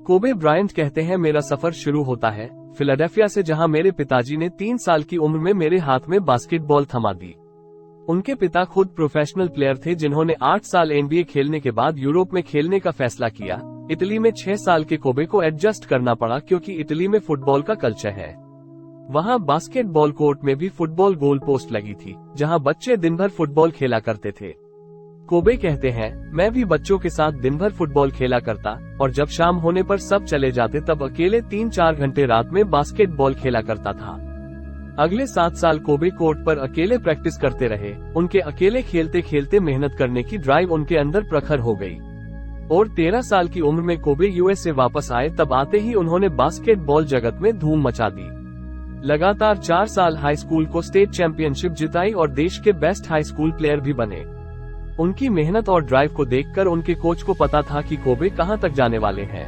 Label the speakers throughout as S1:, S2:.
S1: Kobe Bryant कहते हैं, मेरा सफर शुरू होता है फिलाडेल्फिया से, जहां मेरे पिताजी ने 3 साल की उम्र में मेरे हाथ में बास्केटबॉल थमा दी। उनके पिता खुद प्रोफेशनल प्लेयर थे, जिन्होंने 8 साल NBA खेलने के बाद यूरोप में खेलने का फैसला किया। इटली में 6 साल के कोबे को एडजस्ट करना पड़ा, क्योंकि इटली में फुटबॉल का कल्चर है। वहां बास्केटबॉल कोर्ट में भी फुटबॉल गोल पोस्ट लगी थी, जहां बच्चे दिन भर फुटबॉल खेला करते थे। कोबे कहते हैं, मैं भी बच्चों के साथ दिन भर फुटबॉल खेला करता, और जब शाम होने पर सब चले जाते तब अकेले 3-4 घंटे रात में बास्केटबॉल खेला करता था। अगले 7 साल कोबे कोर्ट पर अकेले प्रैक्टिस करते रहे। उनके अकेले खेलते खेलते मेहनत करने की ड्राइव उनके अंदर प्रखर हो गई, और 13 साल की उम्र में कोबे यूएस से वापस आए। तब आते ही उन्होंने बास्केटबॉल जगत में धूम मचा दी। लगातार 4 साल हाई स्कूल को स्टेट चैंपियनशिप जिताई और देश के बेस्ट हाई स्कूल प्लेयर भी बने। उनकी मेहनत और ड्राइव को देखकर उनके कोच को पता था कि कोबे कहां तक जाने वाले हैं।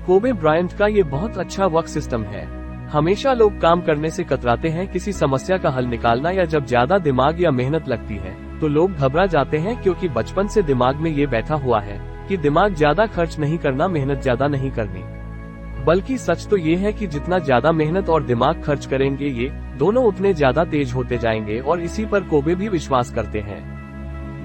S1: कोबे ब्रायंट का ये बहुत अच्छा वर्क सिस्टम है। हमेशा लोग काम करने से कतराते हैं, किसी समस्या का हल निकालना या जब ज्यादा दिमाग या मेहनत लगती है तो लोग घबरा जाते हैं, क्योंकि बचपन से दिमाग में ये बैठा हुआ है कि दिमाग ज्यादा खर्च नहीं करना, मेहनत ज्यादा नहीं करनी। बल्कि सच तो ये है कि जितना ज्यादा मेहनत और दिमाग खर्च करेंगे, ये दोनों उतने ज्यादा तेज होते जाएंगे, और इसी पर कोबे भी विश्वास करते हैं।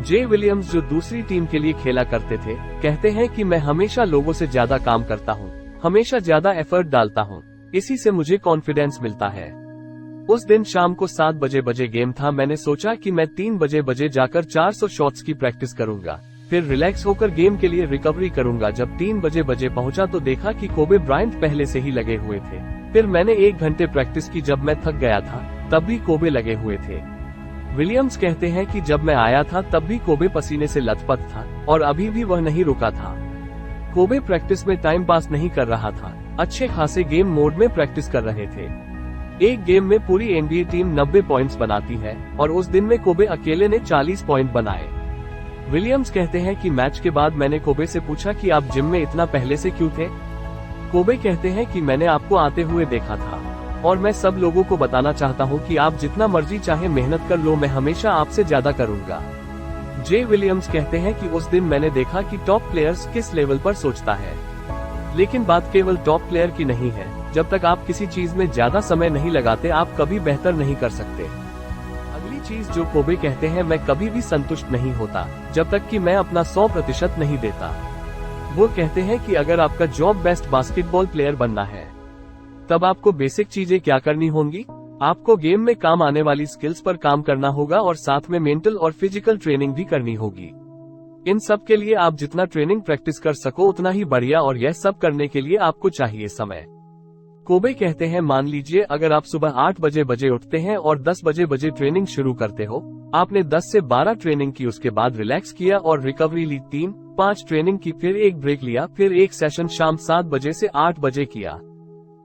S1: जे विलियम्स, जो दूसरी टीम के लिए खेला करते थे, कहते हैं कि मैं हमेशा लोगों से ज्यादा काम करता हूँ, हमेशा ज्यादा एफर्ट डालता हूँ, इसी से मुझे कॉन्फिडेंस मिलता है। उस दिन शाम को 7 बजे गेम था। मैंने सोचा कि मैं 3 बजे जाकर 400 शॉट्स की प्रैक्टिस करूंगा, फिर रिलैक्स होकर गेम के लिए रिकवरी करूंगा। जब 3 बजे पहुंचा तो देखा कि कोबे ब्रायंट पहले से ही लगे हुए थे। फिर मैंने 1 घंटे प्रैक्टिस की। जब मैं थक गया था तब भी कोबे लगे हुए थे। विलियम्स कहते हैं कि जब मैं आया था तब भी कोबे पसीने से लथपथ था, और अभी भी वह नहीं रुका था। कोबे प्रैक्टिस में टाइम पास नहीं कर रहा था, अच्छे खासे गेम मोड में प्रैक्टिस कर रहे थे। एक गेम में पूरी NBA टीम 90 पॉइंट्स बनाती है, और उस दिन में कोबे अकेले ने 40 पॉइंट बनाए। विलियम्स कहते हैं कि मैच के बाद मैंने कोबे से पूछा कि आप जिम में इतना पहले से क्यों थे। कोबे कहते हैं कि मैंने आपको आते हुए देखा था, और मैं सब लोगों को बताना चाहता हूं कि आप जितना मर्जी चाहे मेहनत कर लो, मैं हमेशा आपसे ज्यादा करूंगा। जे विलियम्स कहते हैं कि उस दिन मैंने देखा कि टॉप प्लेयर्स किस लेवल पर सोचता है, लेकिन बात केवल टॉप प्लेयर की नहीं है। जब तक आप किसी चीज में ज्यादा समय नहीं लगाते, आप कभी बेहतर नहीं कर सकते। अगली चीज जो कोबे कहते हैं, मैं कभी भी संतुष्ट नहीं होता जब तक कि मैं अपना 100% नहीं देता। वो कहते हैं कि अगर आपका जॉब बेस्ट बास्केटबॉल प्लेयर बनना है, तब आपको बेसिक चीजें क्या करनी होंगी। आपको गेम में काम आने वाली स्किल्स पर काम करना होगा, और साथ में मेंटल और फिजिकल ट्रेनिंग भी करनी होगी। इन सब के लिए आप जितना ट्रेनिंग प्रैक्टिस कर सको उतना ही बढ़िया, और यह सब करने के लिए आपको चाहिए समय। कोबे कहते हैं, मान लीजिए अगर आप सुबह 8 बजे उठते हैं और 10 बजे ट्रेनिंग शुरू करते हो। आपने 10 से 12 ट्रेनिंग की, उसके बाद रिलैक्स किया और रिकवरी ली, 3-5 ट्रेनिंग की, फिर एक ब्रेक लिया, फिर एक सेशन शाम 7 बजे से 8 बजे किया।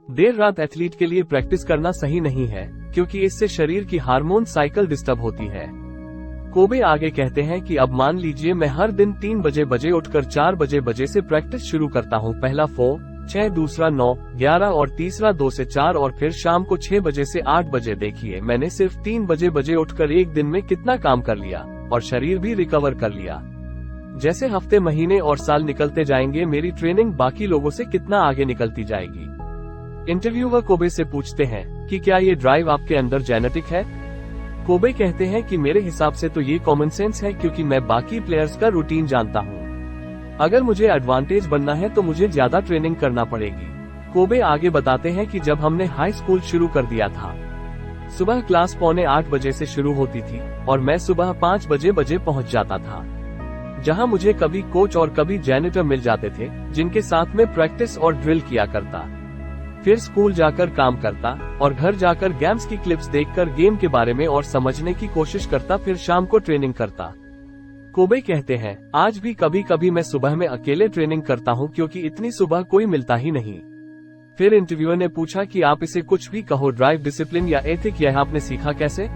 S1: देर रात एथलीट के लिए प्रैक्टिस करना सही नहीं है, क्योंकि इससे शरीर की हार्मोन साइकिल डिस्टर्ब होती है। कोबे आगे कहते हैं कि अब मान लीजिए मैं हर दिन 3 बजे उठकर 4 बजे से प्रैक्टिस शुरू करता हूँ। पहला 4-6, दूसरा 9-11 और तीसरा 2 से 4, और फिर शाम को 6 बजे से 8 बजे। देखिए मैंने सिर्फ 3 बजे उठकर एक दिन में कितना काम कर लिया, और शरीर भी रिकवर कर लिया। जैसे हफ्ते, महीने और साल निकलते जाएंगे, मेरी ट्रेनिंग बाकी लोगों से कितना आगे निकलती जाएगी। इंटरव्यूअर कोबे से पूछते हैं कि क्या ये ड्राइव आपके अंदर जेनेटिक है। कोबे कहते हैं कि मेरे हिसाब से तो ये कॉमन सेंस है, क्योंकि मैं बाकी प्लेयर्स का रूटीन जानता हूँ। अगर मुझे एडवांटेज बनना है तो मुझे ज्यादा ट्रेनिंग करना पड़ेगी। कोबे आगे बताते हैं कि जब हमने हाई स्कूल शुरू कर दिया था, सुबह क्लास 7:45 बजे से शुरू होती थी, और मैं सुबह 5 बजे पहुँच जाता था, जहाँ मुझे कभी कोच और कभी जैनिटर मिल जाते थे, जिनके साथ में प्रैक्टिस और ड्रिल किया करता। फिर स्कूल जाकर काम करता, और घर जाकर गेम्स की क्लिप्स देखकर गेम के बारे में और समझने की कोशिश करता, फिर शाम को ट्रेनिंग करता। कोबे कहते हैं, आज भी कभी कभी मैं सुबह में अकेले ट्रेनिंग करता हूँ, क्योंकि इतनी सुबह कोई मिलता ही नहीं। फिर इंटरव्यूअर ने पूछा कि आप इसे कुछ भी कहो, ड्राइव, डिसिप्लिन या एथिक, यह आपने सीखा कैसे।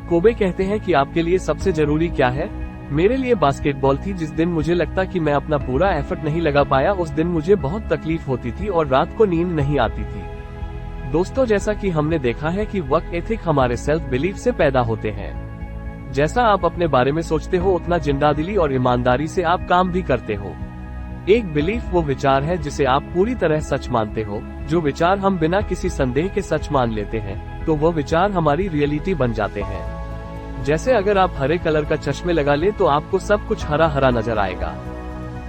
S1: कोबे कहते हैं कि आपके लिए सबसे जरूरी क्या है। मेरे लिए बास्केटबॉल थी। जिस दिन मुझे लगता कि मैं अपना पूरा एफर्ट नहीं लगा पाया, उस दिन मुझे बहुत तकलीफ होती थी और रात को नींद नहीं आती थी। दोस्तों, जैसा कि हमने देखा है कि वर्क एथिक हमारे सेल्फ बिलीफ से पैदा होते हैं। जैसा आप अपने बारे में सोचते हो, उतना जिंदादिली और ईमानदारी से आप काम भी करते हो। एक बिलीफ वो विचार है जिसे आप पूरी तरह सच मानते हो। जो विचार हम बिना किसी संदेह के सच मान लेते हैं, तो वो विचार हमारी रियलिटी बन जाते हैं। जैसे अगर आप हरे कलर का चश्मे लगा ले तो आपको सब कुछ हरा हरा नजर आएगा।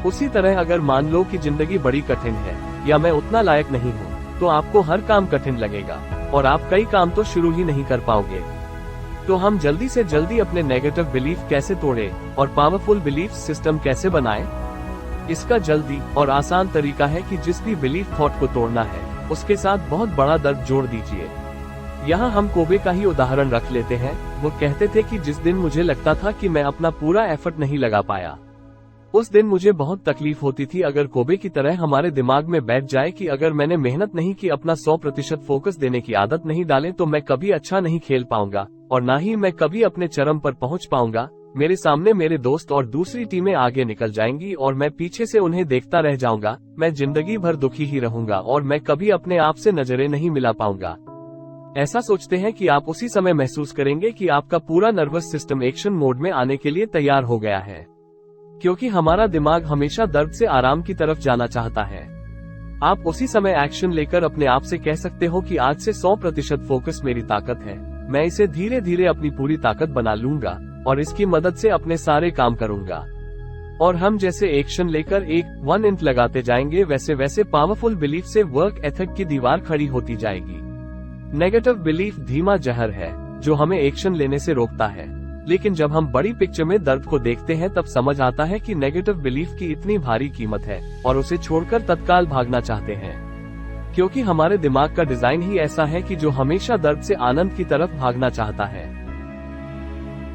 S1: उसी तरह अगर मान लो कि जिंदगी बड़ी कठिन है या मैं उतना लायक नहीं हूँ, तो आपको हर काम कठिन लगेगा और आप कई काम तो शुरू ही नहीं कर पाओगे। तो हम जल्दी से जल्दी अपने नेगेटिव बिलीफ कैसे तोड़ें और पावरफुल बिलीफ सिस्टम कैसे बनाएं? इसका जल्दी और आसान तरीका है कि जिस भी बिलीफ थॉट को तोड़ना है, उसके साथ बहुत बड़ा दर्द जोड़ दीजिए। यहाँ हम कोबे का ही उदाहरण रख लेते हैं। वो कहते थे कि जिस दिन मुझे लगता था कि मैं अपना पूरा एफर्ट नहीं लगा पाया, उस दिन मुझे बहुत तकलीफ होती थी। अगर कोबे की तरह हमारे दिमाग में बैठ जाए कि अगर मैंने मेहनत नहीं की, अपना 100% फोकस देने की आदत नहीं डाले, तो मैं कभी अच्छा नहीं खेल पाऊंगा और ना ही मैं कभी अपने चरम पर पहुंच पाऊंगा। मेरे सामने मेरे दोस्त और दूसरी टीमें आगे निकल जाएंगी और मैं पीछे से उन्हें देखता रह जाऊंगा। मैं जिंदगी भर दुखी ही रहूंगा और मैं कभी अपने आप से नजरें नहीं मिला पाऊंगा। ऐसा सोचते हैं कि आप उसी समय महसूस करेंगे कि आपका पूरा नर्वस सिस्टम एक्शन मोड में आने के लिए तैयार हो गया है, क्योंकि हमारा दिमाग हमेशा दर्द से आराम की तरफ जाना चाहता है। आप उसी समय एक्शन लेकर अपने आप से कह सकते हो कि आज से 100% फोकस मेरी ताकत है। मैं इसे धीरे धीरे अपनी पूरी ताकत बना लूंगा और इसकी मदद से अपने सारे काम करूंगा। और हम जैसे एक्शन लेकर 1 इंच लगाते जाएंगे, वैसे वैसे पावरफुल बिलीफ से वर्क एथिक की दीवार खड़ी होती जाएगी। नेगेटिव बिलीफ धीमा जहर है जो हमें एक्शन लेने से रोकता है, लेकिन जब हम बड़ी पिक्चर में दर्द को देखते हैं तब समझ आता है कि नेगेटिव बिलीफ की इतनी भारी कीमत है और उसे छोड़कर तत्काल भागना चाहते हैं, क्योंकि हमारे दिमाग का डिजाइन ही ऐसा है कि जो हमेशा दर्द से आनंद की तरफ भागना चाहता है।